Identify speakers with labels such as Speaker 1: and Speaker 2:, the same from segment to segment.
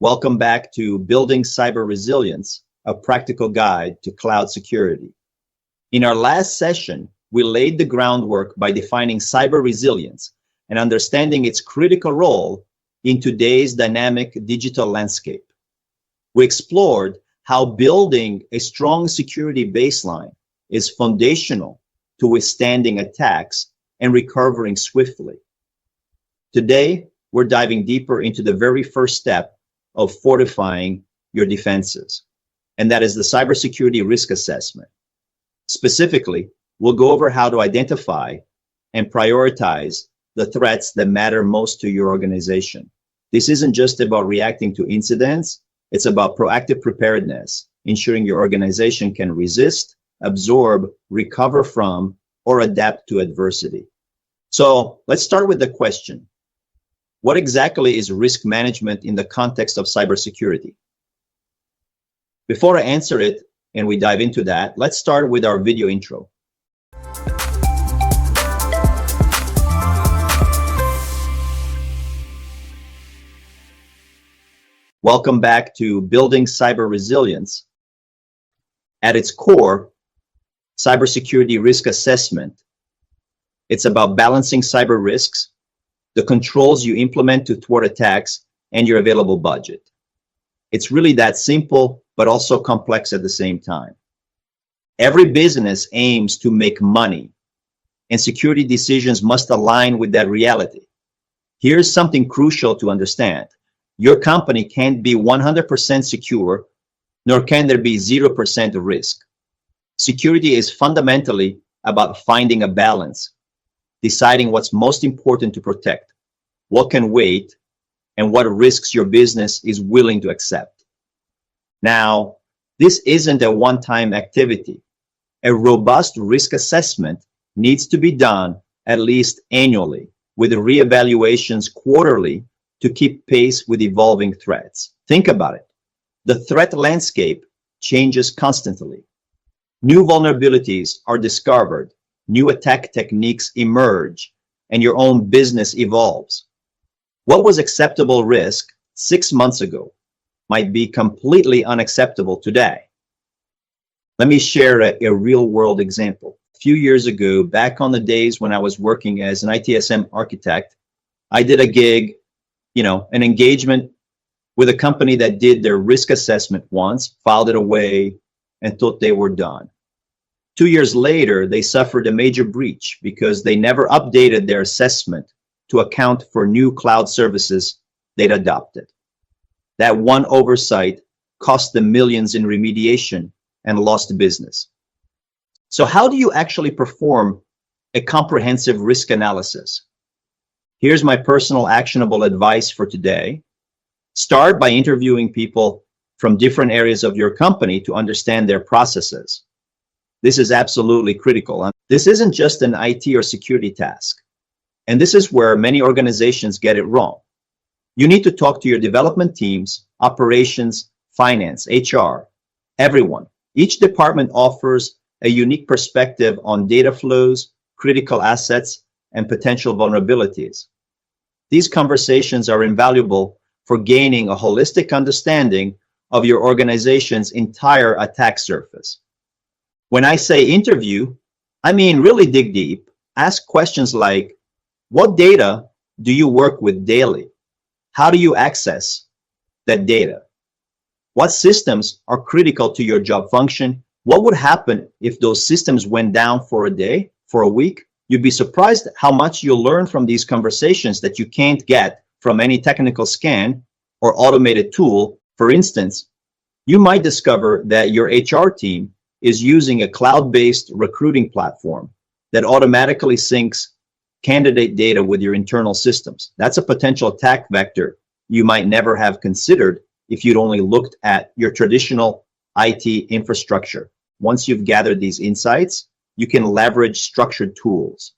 Speaker 1: Welcome back to Building Cyber Resilience, a practical guide to cloud security. In our last session, we laid the groundwork by defining cyber resilience and understanding its critical role in today's dynamic digital landscape. We explored how building a strong security baseline is foundational to withstanding attacks and recovering swiftly. Today, we're diving deeper into the very first step of fortifying your defenses, and that is the cybersecurity risk assessment. Specifically, we'll go over how to identify and prioritize the threats that matter most to your organization. This isn't just about reacting to incidents, it's about proactive preparedness, ensuring your organization can resist, absorb, recover from, or adapt to adversity. So let's start with the question. What exactly is risk management in the context of cybersecurity? Before I answer it and we dive into that, let's start with our video intro. Welcome back to Building Cyber Resilience. At its core, cybersecurity risk assessment. It's about balancing cyber risks, the controls you implement to thwart attacks, and your available budget. It's really that simple, but also complex at the same time. Every business aims to make money, and security decisions must align with that reality. Here's something crucial to understand. Your company can't be 100% secure, nor can there be 0% risk. Security is fundamentally about finding a balance, deciding what's most important to protect, what can wait, and what risks your business is willing to accept. Now, this isn't a one-time activity. A robust risk assessment needs to be done at least annually, with reevaluations quarterly to keep pace with evolving threats. Think about it. The threat landscape changes constantly. New vulnerabilities are discovered, new attack techniques emerge, and your own business evolves. What was acceptable risk 6 months ago might be completely unacceptable today. Let me share a real-world example. A few years ago, back on the days when I was working as an ITSM architect, I did a gig, an engagement with a company that did their risk assessment once, filed it away, and thought they were done. 2 years later, they suffered a major breach because they never updated their assessment to account for new cloud services they'd adopted. That one oversight cost them millions in remediation and lost business. So how do you actually perform a comprehensive risk analysis? Here's my personal actionable advice for today. Start by interviewing people from different areas of your company to understand their processes. This is absolutely critical. This isn't just an IT or security task. And this is where many organizations get it wrong. You need to talk to your development teams, operations, finance, HR, everyone. Each department offers a unique perspective on data flows, critical assets, and potential vulnerabilities. These conversations are invaluable for gaining a holistic understanding of your organization's entire attack surface. When I say interview, I mean really dig deep. Ask questions like, what data do you work with daily? How do you access that data? What systems are critical to your job function? What would happen if those systems went down for a day, for a week? You'd be surprised how much you'll learn from these conversations that you can't get from any technical scan or automated tool. For instance, you might discover that your HR team is using a cloud-based recruiting platform that automatically syncs candidate data with your internal systems. That's a potential attack vector you might never have considered if you'd only looked at your traditional IT infrastructure. Once you've gathered these insights, you can leverage structured tools.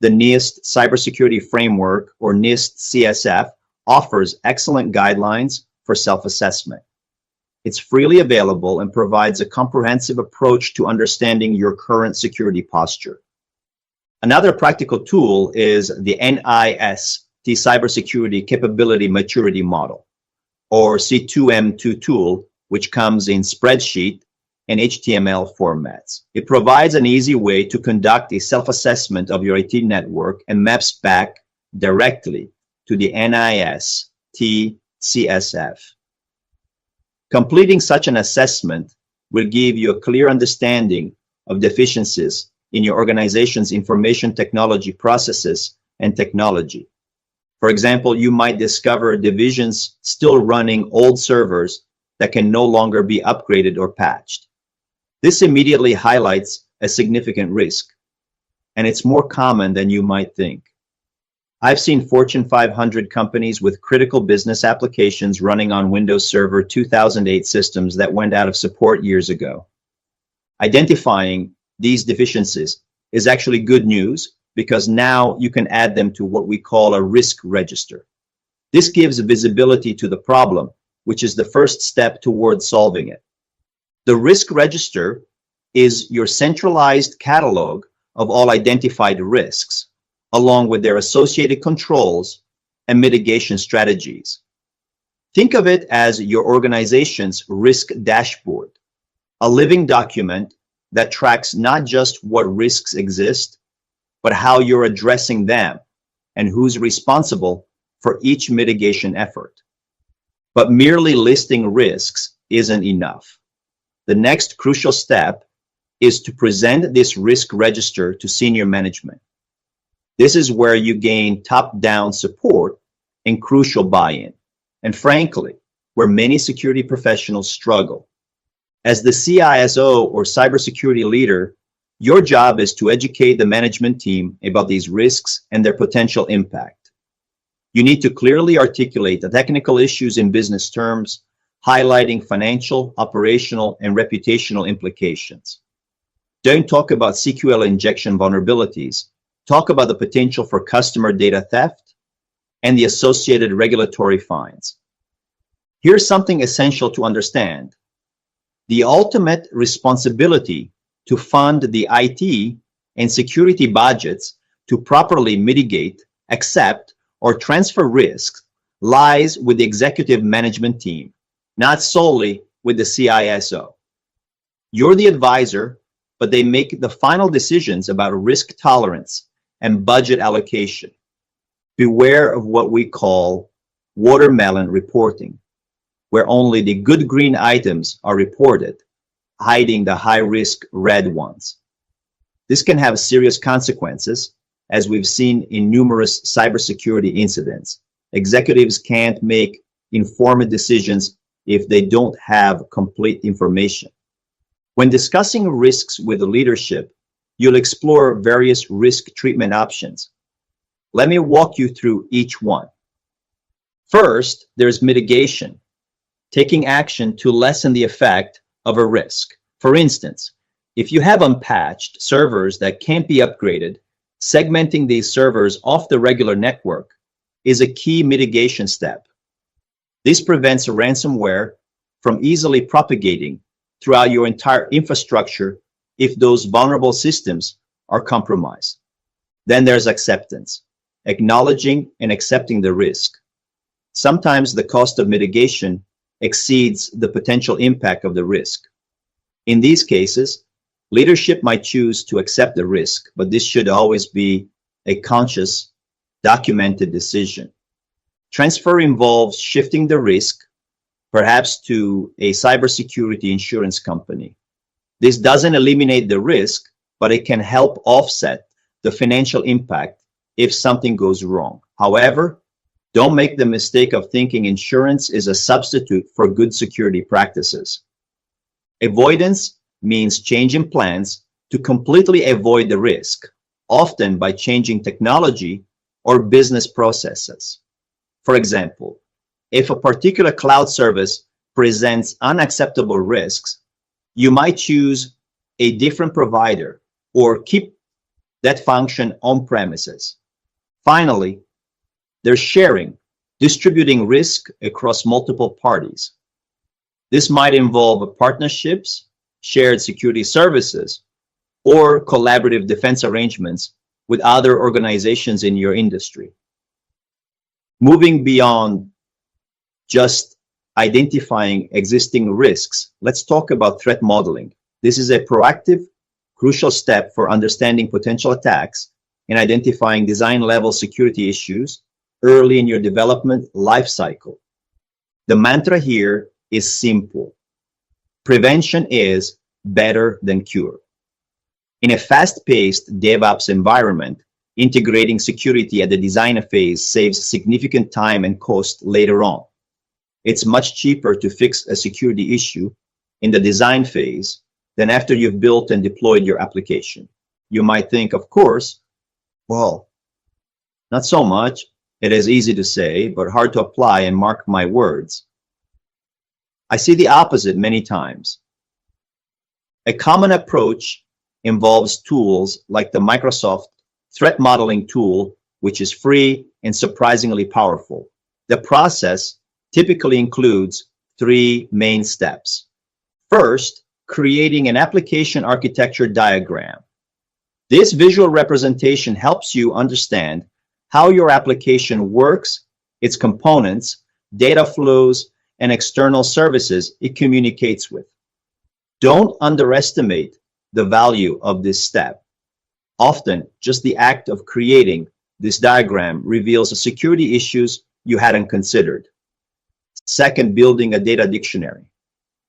Speaker 1: The NIST Cybersecurity Framework, or NIST CSF, offers excellent guidelines for self-assessment. It's freely available and provides a comprehensive approach to understanding your current security posture. Another practical tool is the NIST Cybersecurity Capability Maturity Model. or C2M2 tool, which comes in spreadsheet and HTML formats. It provides an easy way to conduct a self-assessment of your IT network and maps back directly to the NIST CSF. Completing such an assessment will give you a clear understanding of deficiencies in your organization's information technology processes and technology. For example, you might discover divisions still running old servers that can no longer be upgraded or patched. This immediately highlights a significant risk, and it's more common than you might think. I've seen Fortune 500 companies with critical business applications running on Windows Server 2008 systems that went out of support years ago. Identifying these deficiencies is actually good news because now you can add them to what we call a risk register. This gives visibility to the problem, which is the first step towards solving it. The risk register is your centralized catalog of all identified risks, along with their associated controls and mitigation strategies. Think of it as your organization's risk dashboard, a living document that tracks not just what risks exist, but how you're addressing them and who's responsible for each mitigation effort. But merely listing risks isn't enough. The next crucial step is to present this risk register to senior management. This is where you gain top-down support and crucial buy-in, and frankly, where many security professionals struggle. As the CISO or cybersecurity leader, your job is to educate the management team about these risks and their potential impact. You need to clearly articulate the technical issues in business terms, highlighting financial, operational, and reputational implications. Don't talk about SQL injection vulnerabilities. Talk about the potential for customer data theft and the associated regulatory fines. Here's something essential to understand. The ultimate responsibility to fund the IT and security budgets to properly mitigate, accept, or transfer risks lies with the executive management team, not solely with the CISO. You're the advisor, but they make the final decisions about risk tolerance and budget allocation. Beware of what we call watermelon reporting, where only the good green items are reported, hiding the high-risk red ones. This can have serious consequences, as we've seen in numerous cybersecurity incidents. Executives can't make informed decisions if they don't have complete information. When discussing risks with the leadership, you'll explore various risk treatment options. Let me walk you through each one. First, there's mitigation, taking action to lessen the effect of a risk. For instance, if you have unpatched servers that can't be upgraded, segmenting these servers off the regular network is a key mitigation step. This prevents ransomware from easily propagating throughout your entire infrastructure if those vulnerable systems are compromised. Then there's acceptance, acknowledging and accepting the risk. Sometimes the cost of mitigation exceeds the potential impact of the risk. In these cases, leadership might choose to accept the risk, but this should always be a conscious, documented decision. Transfer involves shifting the risk, perhaps to a cybersecurity insurance company. This doesn't eliminate the risk, but it can help offset the financial impact if something goes wrong. However, don't make the mistake of thinking insurance is a substitute for good security practices. Avoidance means changing plans to completely avoid the risk, often by changing technology or business processes. For example, if a particular cloud service presents unacceptable risks, you might choose a different provider or keep that function on premises. Finally, there's sharing, distributing risk across multiple parties. This might involve partnerships, shared security services, or collaborative defense arrangements with other organizations in your industry. Moving beyond just identifying existing risks, let's talk about threat modeling. This is a proactive, crucial step for understanding potential attacks and identifying design-level security issues early in your development lifecycle. The mantra here is simple. Prevention is better than cure. In a fast-paced DevOps environment, integrating security at the design phase saves significant time and cost later on. It's much cheaper to fix a security issue in the design phase than after you've built and deployed your application. You might think, of course, well, not so much. It is easy to say, but hard to apply, and mark my words. I see the opposite many times. A common approach involves tools like the Microsoft Threat Modeling tool, which is free and surprisingly powerful. The process typically includes 3 main steps. First, creating an application architecture diagram. This visual representation helps you understand how your application works, its components, data flows, and external services it communicates with. Don't underestimate the value of this step. Often, just the act of creating this diagram reveals security issues you hadn't considered. Second, building a data dictionary.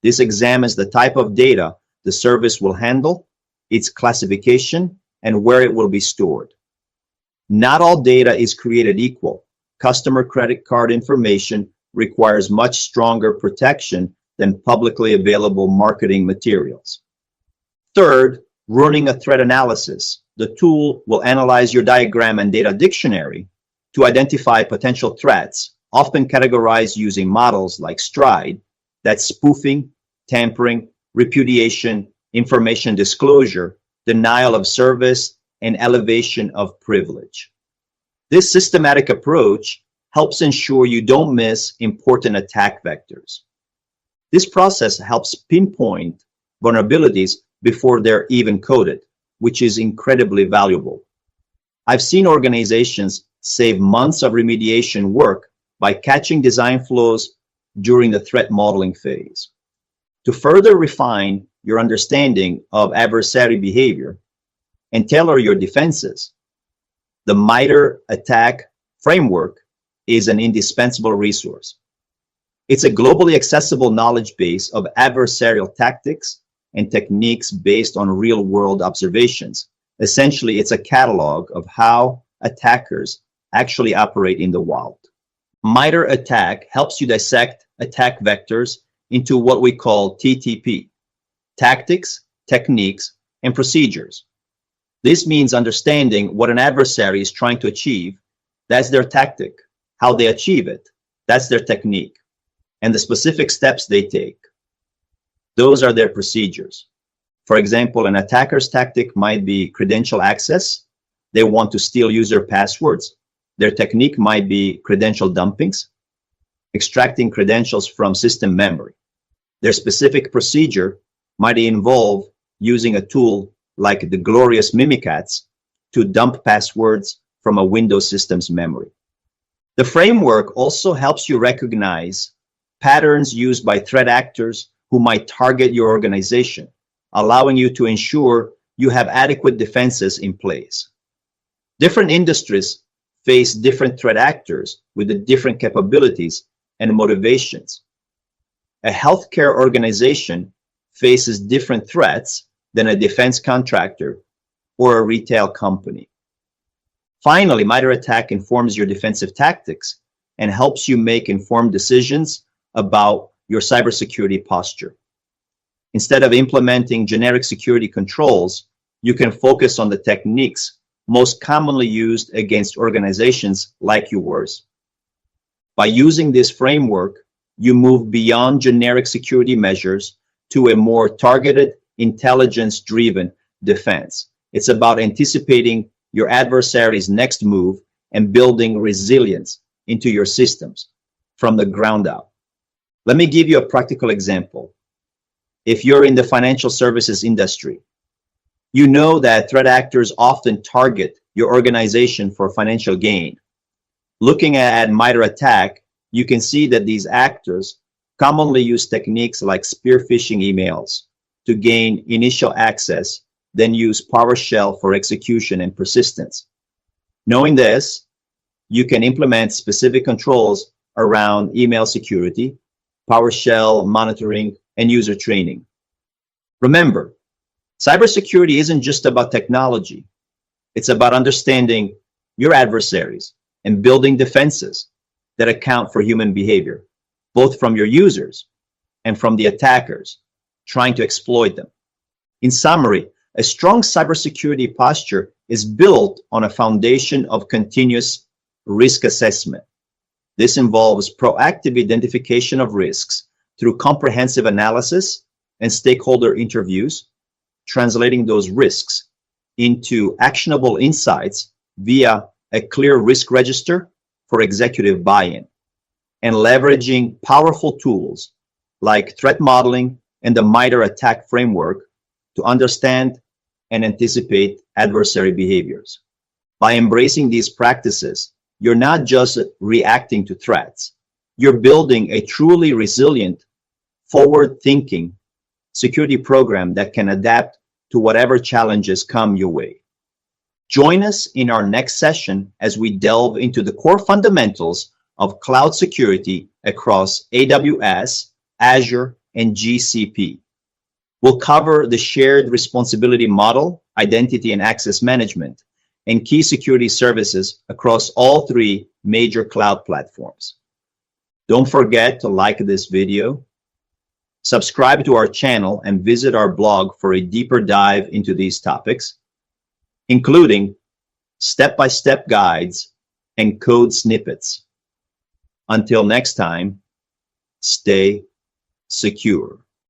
Speaker 1: This examines the type of data the service will handle, its classification, and where it will be stored. Not all data is created equal. Customer credit card information requires much stronger protection than publicly available marketing materials. Third, running a threat analysis. The tool will analyze your diagram and data dictionary to identify potential threats, often categorized using models like STRIDE, that's spoofing, tampering, repudiation, information disclosure, denial of service, and elevation of privilege. This systematic approach helps ensure you don't miss important attack vectors. This process helps pinpoint vulnerabilities before they're even coded, which is incredibly valuable. I've seen organizations save months of remediation work by catching design flaws during the threat modeling phase. To further refine your understanding of adversary behavior and tailor your defenses, the MITRE attack framework is an indispensable resource. It's a globally accessible knowledge base of adversarial tactics and techniques based on real-world observations. Essentially, it's a catalog of how attackers actually operate in the wild. MITRE attack helps you dissect attack vectors into what we call TTP, tactics, techniques, and procedures. This means understanding what an adversary is trying to achieve. That's their tactic. How they achieve it, that's their technique. And the specific steps they take, those are their procedures. For example, an attacker's tactic might be credential access. They want to steal user passwords. Their technique might be credential dumpings, extracting credentials from system memory. Their specific procedure might involve using a tool like the glorious Mimikatz to dump passwords from a Windows system's memory. The framework also helps you recognize patterns used by threat actors who might target your organization, allowing you to ensure you have adequate defenses in place. Different industries face different threat actors with the different capabilities and motivations. A healthcare organization faces different threats than a defense contractor or a retail company. Finally, MITRE attack informs your defensive tactics and helps you make informed decisions about your cybersecurity posture. Instead of implementing generic security controls, you can focus on the techniques most commonly used against organizations like yours. By using this framework, you move beyond generic security measures to a more targeted, intelligence-driven defense. It's about anticipating your adversary's next move and building resilience into your systems from the ground up. Let me give you a practical example. If you're in the financial services industry, you know that threat actors often target your organization for financial gain. Looking at MITRE attack, you can see that these actors commonly used techniques like spear phishing emails to gain initial access, then use PowerShell for execution and persistence. Knowing this, you can implement specific controls around email security, PowerShell monitoring, and user training. Remember, cybersecurity isn't just about technology. It's about understanding your adversaries and building defenses that account for human behavior, both from your users and from the attackers trying to exploit them. In summary, a strong cybersecurity posture is built on a foundation of continuous risk assessment. This involves proactive identification of risks through comprehensive analysis and stakeholder interviews, translating those risks into actionable insights via a clear risk register for executive buy-in, and leveraging powerful tools like threat modeling and the MITRE attack framework to understand and anticipate adversary behaviors. By embracing these practices, you're not just reacting to threats, you're building a truly resilient, forward-thinking security program that can adapt to whatever challenges come your way. Join us in our next session as we delve into the core fundamentals of cloud security across AWS, Azure, and GCP. We'll cover the shared responsibility model, identity and access management, and key security services across all three major cloud platforms. Don't forget to like this video, subscribe to our channel, and visit our blog for a deeper dive into these topics, including step-by-step guides and code snippets. Until next time, stay secure.